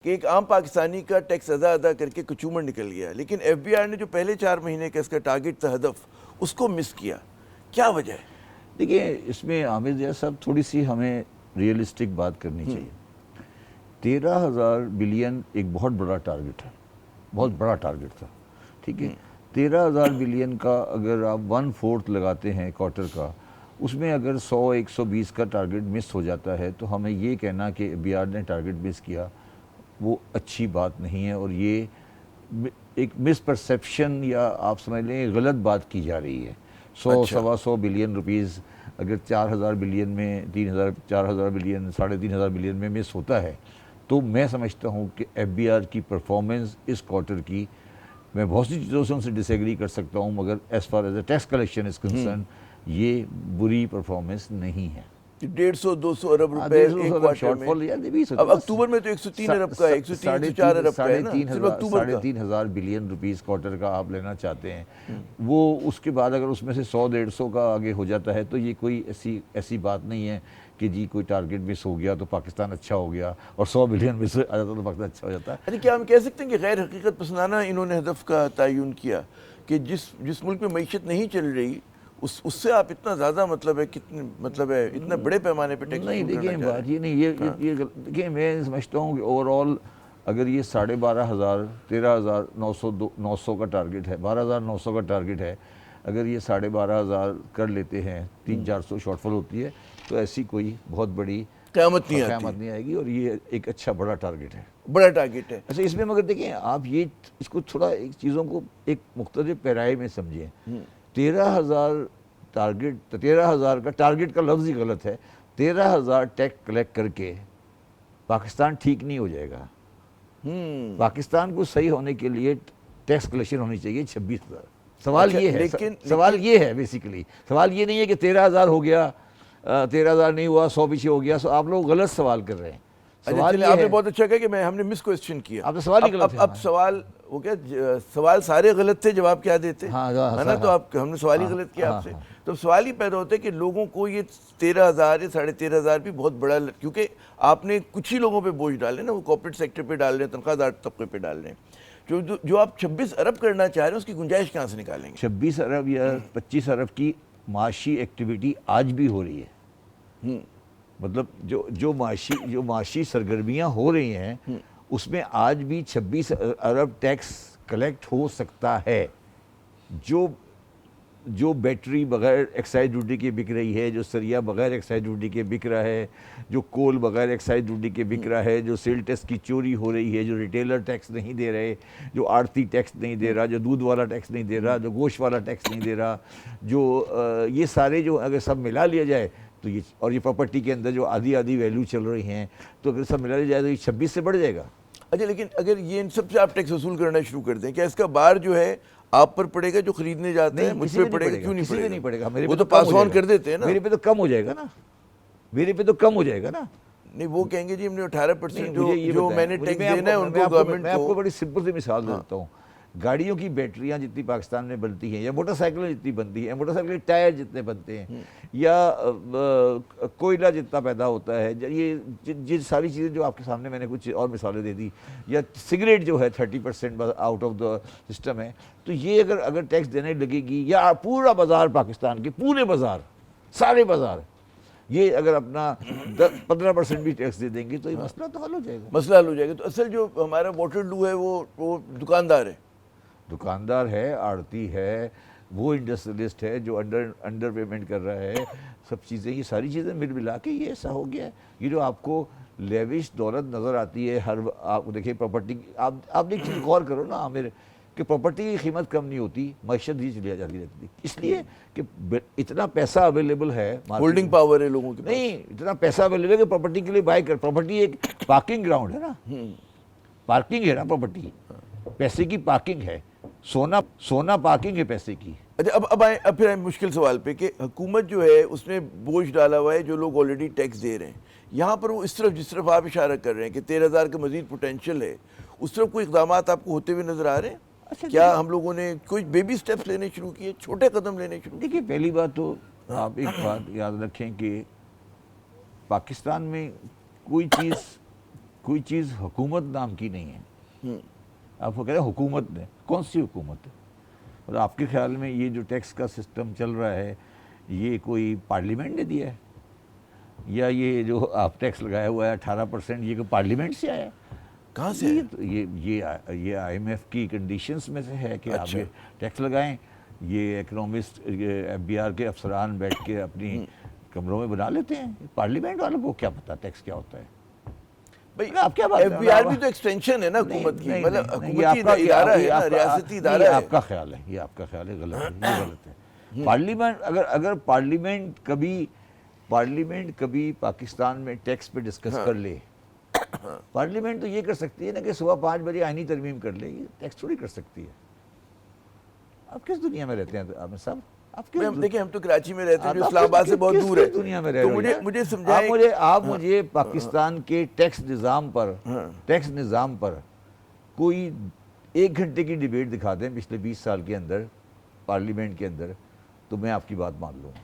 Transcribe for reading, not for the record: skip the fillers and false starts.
کہ ایک عام پاکستانی کا ٹیکس ادا کر کے کچومر نکل گیا، لیکن ایف بی آر نے جو پہلے 4 مہینے کا اس کا ٹارگٹ تھا، ہدف، اس کو مس کیا. کیا وجہ ہے؟ دیکھیں اس میں عامر ضیاء صاحب تھوڑی سی ہمیں ریئلسٹک بات کرنی چاہیے. 13,000 بلین ایک بہت بڑا ٹارگٹ ہے، بہت بڑا ٹارگٹ تھا. ٹھیک ہے، 13,000 بلین کا اگر آپ 1/4 لگاتے ہیں کوارٹر کا، اس میں اگر 100-120 کا ٹارگٹ مس ہو جاتا ہے تو ہمیں یہ کہنا کہ بی آر نے ٹارگٹ مس کیا وہ اچھی بات نہیں ہے، اور یہ ایک مس پرسیپشن یا آپ سمجھ لیں غلط بات کی جا رہی ہے. 100-125 بلین روپیز اگر 4,000 بلین میں 4,000 بلین 3,500 بلین میں مس ہوتا ہے تو میں سمجھتا ہوں کہ ایف بی آر کی پرفارمنس اس کوارٹر کی، میں بہت سی چیزوں سے ان سے ڈس ایگری کر سکتا ہوں، مگر as far as a tax collection is concern یہ بری پرفارمنس نہیں ہے. 150-200 ارب روپے ایک کوارٹر میں. اب اکتوبر میں تو 103 ارب کا ہے، 103-104 ارب کا ہے نا، صرف اکتوبر کا. 3,500 بلین روپیز کوارٹر کا آپ لینا چاہتے ہیں، وہ اس کے بعد اگر اس میں سے 100-150 کا آگے ہو جاتا ہے تو یہ کوئی ایسی بات نہیں ہے کہ جی کوئی ٹارگٹ مس ہو گیا تو پاکستان اچھا ہو گیا، اور 100 بلین مس آ جاتا تو پاکستان اچھا ہو جاتا. یعنی کیا ہم کہہ سکتے ہیں کہ غیر حقیقت پسندانہ انہوں نے ہدف کا تعین کیا کہ جس ملک میں معیشت نہیں چل رہی اس سے آپ اتنا زیادہ اتنا بڑے پیمانے پہ ٹیکس نہیں. دیکھیں بات یہ نہیں، یہ دیکھیں میں سمجھتا ہوں کہ اوور آل اگر یہ 12,500 13,900 کا ٹارگٹ ہے، 12,900 کا ٹارگٹ ہے، اگر یہ 12,500 کر لیتے ہیں، 300-400 شارٹ فال ہوتی ہے تو ایسی کوئی بہت بڑی قیامت نہیں آئے گی، اور یہ ایک اچھا بڑا ٹارگٹ ہے. بڑا ٹارگٹ ہے. اچھا اس میں مگر دیکھیں آپ یہ اس کو تھوڑا ایک چیزوں کو ایک مختلف پیرائے میں سمجھیں. 13,000 ٹارگٹ، 13,000 کا ٹارگٹ کا لفظ ہی غلط ہے. 13,000 ٹیکس کلیکٹ کر کے پاکستان ٹھیک نہیں ہو جائے گا. پاکستان کو صحیح ہونے کے لیے ٹیکس کلیکشن ہونی چاہیے 26,000. سوال یہ ہے، سوال یہ ہے بیسیکلی، سوال یہ نہیں ہے کہ 13,000 ہو گیا، 13,000 نہیں ہوا، 100 پیچھے ہو گیا. آپ لوگ غلط سوال کر رہے ہیں. سوال آپ نے بہت اچھا کہا کہ ہم نے مس کوسچن کیا. آپ نے سوال ہی غلط ہے. اب سوال وہ کیا، سوال سارے غلط تھے، جواب کیا دیتے ہے نا، تو ہم نے سوال ہی غلط کیا آپ سے. تو سوال ہی پیدا ہوتا ہے کہ لوگوں کو یہ 13,000 یا 13,500 بھی بہت بڑا، کیونکہ آپ نے کچھ ہی لوگوں پہ بوجھ ڈالے نا، وہ کارپوریٹ سیکٹر پہ ڈال رہے ہیں، تنخواہ دار طبقے پہ ڈال رہے ہیں. جو آپ 26 ارب کرنا چاہ رہے ہیں اس کی گنجائش کہاں سے نکالیں گے؟ 26 ارب یا 25 ارب کی معاشی ایکٹیویٹی آج بھی ہو رہی ہے. مطلب جو معاشی سرگرمیاں ہو رہی ہیں اس میں آج بھی 26 ارب ٹیکس کلیکٹ ہو سکتا ہے. جو بیٹری بغیر ایکسائز ڈیوٹی کے بک رہی ہے، جو سریا بغیر ایکسائز ڈیوٹی کے بک رہا ہے، جو کول بغیر ایکسائز ڈیوٹی کے بک رہا ہے، جو سیل ٹیکس کی چوری ہو رہی ہے، جو ریٹیلر ٹیکس نہیں دے رہے، جو آڑتی ٹیکس نہیں دے رہا، جو دودھ والا ٹیکس نہیں دے رہا، جو گوشت والا ٹیکس نہیں دے رہا، یہ سارے جو اگر سب ملا لیا جائے تو اور یہ پراپرٹی کے اندر جو آدھی ویلیو چل رہی ہیں، تو اگر سب ملا لیا جائے تو یہ 26 سے بڑھ جائے گا. اچھا لیکن اگر یہ ان سب سے آپ ٹیکس وصول کرنا شروع کر دیں، کیا اس کا بار جو ہے آپ پر پڑے گا جو خریدنے جاتے ہیں؟ مجھ پہ پڑے گا؟ کیوں نہیں پڑے گا؟ وہ تو پاس آن کر دیتے ہیں نا. میرے پہ تو کم ہو جائے گا نا، میرے پہ تو کم ہو جائے گا نا. نہیں وہ کہیں گے جی ہم نے 18% جو میں نے ٹیکس دینا ہے ان کو گورنمنٹ کو. میں آپ کو بڑی سمپل سی مثال دیتا ہوں. گاڑیوں کی بیٹریاں جتنی پاکستان میں بنتی ہیں، یا موٹر سائیکلیں جتنی بنتی ہیں، موٹر سائیکل کے ٹائر جتنے بنتے ہیں، یا کوئلہ جتنا پیدا ہوتا ہے، یہ ساری چیزیں جو آپ کے سامنے میں نے کچھ اور مثالیں دے دی، یا سگریٹ جو ہے 30% آؤٹ آف دا سسٹم ہے، تو یہ اگر ٹیکس دینے لگے گی، یا پورا بازار پاکستان کے پورے بازار، سارے بازار، یہ اگر اپنا 15% بھی ٹیکس دے دیں گے تو یہ مسئلہ تو حل ہو جائے گا. مسئلہ حل ہو جائے گا. تو اصل جو ہمارا واٹر لو ہے وہ دکاندار ہے، آڑتی ہے، وہ انڈسٹریلسٹ ہے جو انڈر پیمنٹ کر رہا ہے، سب چیزیں، یہ ساری چیزیں ملا کے یہ ایسا ہو گیا ہے. یہ جو آپ کو لیوش دولت نظر آتی ہے، آپ دیکھیں پراپرٹی، آپ ایک چیز غور کرو نا عامر، کہ پراپرٹی کی قیمت کم نہیں ہوتی، معیشت ہی چلی جاتی رہتی، اس لیے کہ اتنا پیسہ اویلیبل ہے، ہولڈنگ پاور ہے لوگوں کے پاس. نہیں، اتنا پیسہ اویلیبل ہے کہ پراپرٹی کے لیے بائی کر. پراپرٹی ایک پارکنگ گراؤنڈ ہے نا، پارکنگ ہے نا پراپرٹی، پیسے کی پارکنگ ہے. سونا پارکنگ ہے پیسے کی. اچھا اب پھر مشکل سوال پہ کہ حکومت جو ہے اس نے بوجھ ڈالا ہوا ہے جو لوگ آلریڈی ٹیکس دے رہے ہیں. یہاں پر وہ جس طرف آپ اشارہ کر رہے ہیں کہ 13,000 کا مزید پوٹینشیل ہے، اس طرف کوئی اقدامات آپ کو ہوتے ہوئے نظر آ رہے ہیں؟ کیا ہم لوگوں نے کوئی بیبی سٹیپس لینے شروع کیے، چھوٹے قدم لینے شروع کیے؟ دیکھیے پہلی بات تو آپ ایک بات یاد رکھیں کہ پاکستان میں کوئی چیز حکومت نام کی نہیں ہے. آپ کو کہہ رہے ہیں حکومت نے, کون سی حکومت ہے؟ اور آپ کے خیال میں یہ جو ٹیکس کا سسٹم چل رہا ہے یہ کوئی پارلیمنٹ نے دیا ہے؟ یا یہ جو آپ ٹیکس لگایا ہوا ہے 18%, یہ کوئی پارلیمنٹ سے آیا ہے؟ کہاں سے؟ یہ آئی ایم ایف کی کنڈیشنز میں سے ہے کہ آپ یہ ٹیکس لگائیں. یہ اکنامسٹ ایف بی آر کے افسران بیٹھ کے اپنی کمروں میں بنا لیتے ہیں. پارلیمنٹ والوں کو کیا پتا ٹیکس کیا ہوتا ہے؟ بھئی آپ کیا بات ایف بی آر بھی تو ایکسٹینشن ہے نا حکومت کی, مطلب حکومتی ادارہ ہے نا, ریاستی ادارہ ہے. یہ آپ کا خیال ہے, یہ آپ کا خیال ہے, غلط ہے, یہ غلط ہے. پارلیمنٹ اگر پارلیمنٹ کبھی پاکستان میں ٹیکس پہ ڈسکس کر لے, پارلیمنٹ تو یہ کر سکتی ہے نا کہ صبح 5 بجے آئینی ترمیم کر لے, یہ ٹیکس تھوڑی کر سکتی ہے. آپ کس دنیا میں رہتے ہیں آپ صاحب؟ دیکھیں ہم تو کراچی میں رہتے ہیں جو اسلام آباد سے بہت دور ہے. دنیا میں رہ رہے ہیں مجھے سمجھائیں, آپ مجھے پاکستان کے ٹیکس نظام پر کوئی 1 گھنٹے کی ڈیبیٹ دکھا دیں پچھلے 20 سال کے اندر پارلیمنٹ کے اندر, تو میں آپ کی بات مان لوں.